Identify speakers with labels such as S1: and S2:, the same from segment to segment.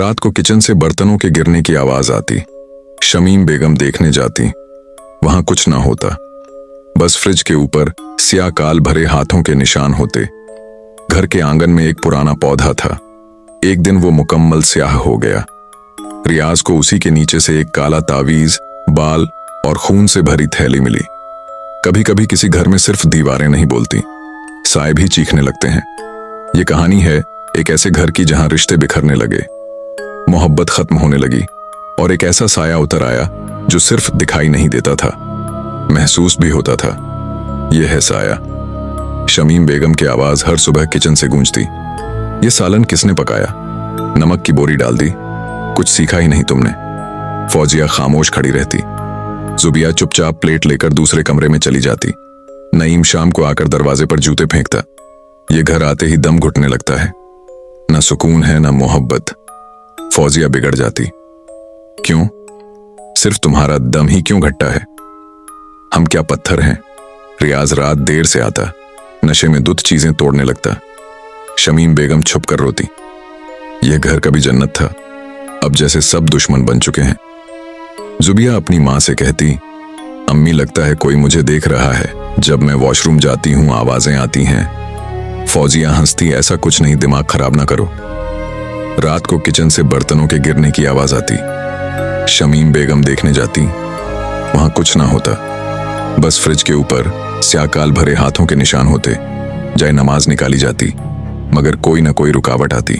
S1: रात को किचन से बर्तनों के गिरने की आवाज आती। शमीम बेगम देखने जाती। वहां कुछ ना होता, बस फ्रिज के ऊपर स्याह काल भरे हाथों के निशान होते। घर के आंगन में एक पुराना पौधा था। एक दिन वो मुकम्मल स्याह हो गया। रियाज को उसी के नीचे से एक काला तावीज, बाल और खून से भरी थैली मिली। कभी कभी किसी घर में सिर्फ दीवारें नहीं बोलती, साए भी चीखने लगते हैं। ये कहानी है एक ऐसे घर की जहां रिश्ते बिखरने लगे, मोहब्बत खत्म होने लगी और एक ऐसा साया उतर आया जो सिर्फ दिखाई नहीं देता था, महसूस भी होता था। यह है साया। शमीम बेगम की आवाज हर सुबह किचन से गूंजती। ये सालन किसने पकाया? नमक की बोरी डाल दी? कुछ सीखा ही नहीं तुमने। फौजिया खामोश खड़ी रहती। जुबिया चुपचाप प्लेट लेकर दूसरे कमरे में चली जाती। नईम शाम को आकर दरवाजे पर जूते फेंकता। ये घर आते ही दम घुटने लगता है। न सुकून है न मोहब्बत। फौजिया बिगड़ जाती। क्यों? सिर्फ तुम्हारा दम ही क्यों घटता है? हम क्या पत्थर हैं? रियाज रात देर से आता, नशे में दुध चीजें तोड़ने लगता। शमीम बेगम छुप कर रोती। यह घर कभी जन्नत था, अब जैसे सब दुश्मन बन चुके हैं। जुबिया अपनी माँ से कहती, अम्मी लगता है कोई मुझे देख रहा है। जब मैं वॉशरूम जाती हूँ आवाजें आती हैं। फौजिया हंसती, ऐसा कुछ नहीं, दिमाग खराब ना करो। रात को किचन से बर्तनों के गिरने की आवाज आती। शमीम बेगम देखने जाती। वहां कुछ ना होता, बस फ्रिज के ऊपर स्याकाल भरे हाथों के निशान होते। जाए नमाज निकाली जाती, मगर कोई ना कोई रुकावट आती।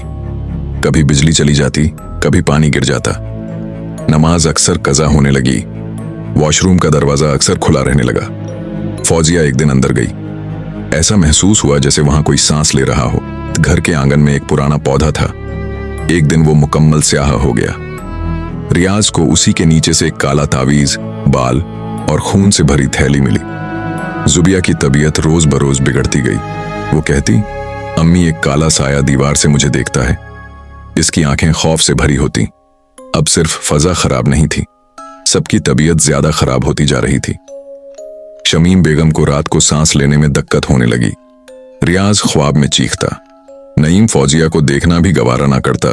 S1: कभी बिजली चली जाती, कभी पानी गिर जाता। नमाज अक्सर कज़ा होने लगी। वॉशरूम का दरवाजा अक्सर खुला रहने लगा। फौजिया एक दिन अंदर गई। ऐसा महसूस हुआ जैसे वहां कोई सांस ले रहा हो। घर के आंगन में एक पुराना पौधा था। एक दिन वो मुकम्मल स्याह हो गया। रियाज को उसी के नीचे से एक काला तावीज, बाल और खून से भरी थैली मिली। जुबिया की तबीयत रोज बरोज बिगड़ती गई। वो कहती, अम्मी एक काला साया दीवार से मुझे देखता है। इसकी आंखें खौफ से भरी होती। अब सिर्फ फजा खराब नहीं थी, सबकी तबीयत ज्यादा खराब होती जा रही थी। शमीम बेगम को रात को सांस लेने में दिक्कत होने लगी। रियाज ख्वाब में चीखता। नईम फौजिया को देखना भी गवारा ना करता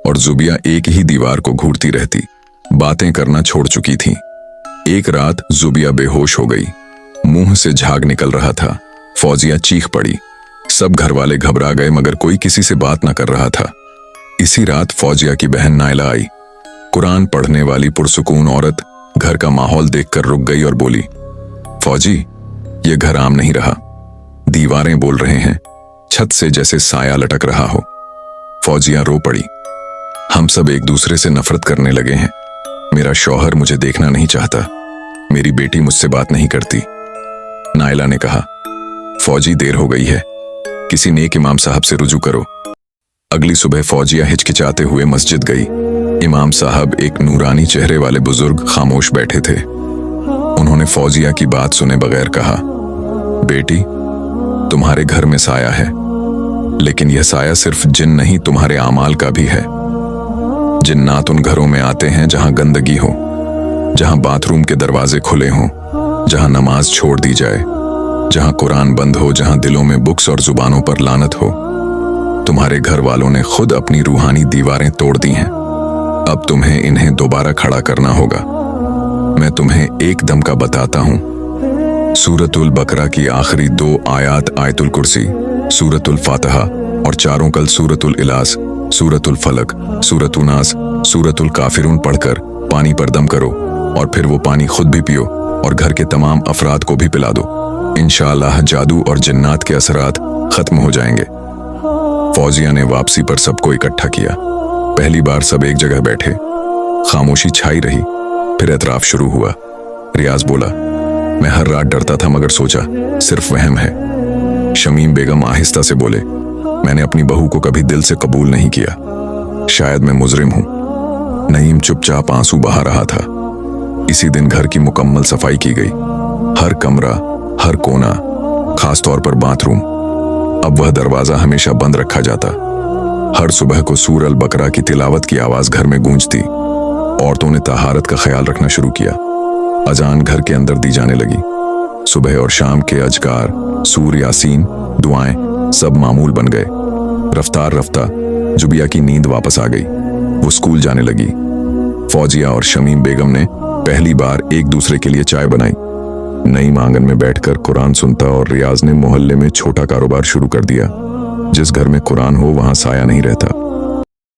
S1: और जुबिया एक ही दीवार को घूरती रहती। बातें करना छोड़ चुकी थी। एक रात जुबिया बेहोश हो गई। मुंह से झाग निकल रहा था। फौजिया चीख पड़ी। सब घर वाले घबरा गए, मगर कोई किसी से बात ना कर रहा था। इसी रात फौजिया की बहन नायला आई। कुरान पढ़ने वाली पुरसुकून औरत घर का माहौल देखकर रुक गई और बोली, फौजी, ये घर आम नहीं रहा। दीवारें बोल रहे हैं, छत से जैसे साया लटक रहा हो। फौजिया रो पड़ी। हम सब एक दूसरे से नफरत करने लगे हैं। मेरा शौहर मुझे देखना नहीं चाहता। मेरी बेटी मुझसे बात नहीं करती। नायला ने कहा, फौजी देर हो गई है, किसी नेक इमाम साहब से रुजू करो। अगली सुबह फौजिया हिचकिचाते हुए मस्जिद गई। इमाम साहब एक नूरानी चेहरे वाले बुजुर्ग खामोश बैठे थे। उन्होंने फौजिया की बात सुने बगैर कहा, बेटी, तुम्हारे घर में साया है, लेकिन यह साया सिर्फ जिन नहीं, तुम्हारे आमाल का भी है। जिन्नात उन घरों में आते हैं जहां गंदगी हो, जहां बाथरूम के दरवाजे खुले हों, जहां नमाज छोड़ दी जाए, जहां कुरान बंद हो, जहां दिलों में बुक्स और जुबानों पर लानत हो। तुम्हारे घर वालों ने खुद अपनी रूहानी दीवारें तोड़ दी हैं। अब तुम्हें इन्हें दोबारा खड़ा करना होगा। मैं तुम्हें एक दम का बताता हूं। सूरतुल बकरा की आखिरी 2 आयात, आयतुल कुर्सी, सूरतुल फातिहा और चारों कल सूरतुल इलास, सूरतुल फलक, सूरतुल नास, सूरतुल काफिरून पढ़कर पानी पर दम करो और फिर वो पानी खुद भी पियो और घर के तमाम अफराद को भी पिला दो। इंशाअल्लाह जादू और जिन्नात के असरात खत्म हो जाएंगे। फौजिया ने वापसी पर सबको इकट्ठा किया। पहली बार सब एक जगह बैठे। खामोशी छाई रही। फिर एतराफ शुरू हुआ। रियाज बोला, मैं हर रात डरता था, मगर सोचा सिर्फ वहम है। शमीम बेगम आहिस्ता से बोले, मैंने अपनी बहू को कभी दिल से कबूल नहीं किया। शायद मैं मुजरिम हूं। नईम चुपचाप आंसू बहा रहा था। इसी दिन घर की मुकम्मल सफाई की गई। हर कमरा, हर कोना, खास तौर पर बाथरूम। अब वह दरवाजा हमेशा बंद रखा जाता। हर सुबह को सूर अल बकरा की तिलावत की आवाज घर में गूंजती। औरतों ने तहारत का ख्याल रखना शुरू किया। अजान घर के अंदर दी जाने लगी। सुबह और शाम के अजकार, सूर यासीन, दुआएं सब मामूल बन गए। रफ्तार रफ्ता जुबिया की नींद वापस आ गई। वो स्कूल जाने लगी। फौजिया और शमीम बेगम ने पहली बार एक दूसरे के लिए चाय बनाई। नईम आंगन में बैठकर कुरान सुनता और रियाज ने मोहल्ले में छोटा कारोबार शुरू कर दिया। जिस घर में कुरान हो वहां साया नहीं रहता,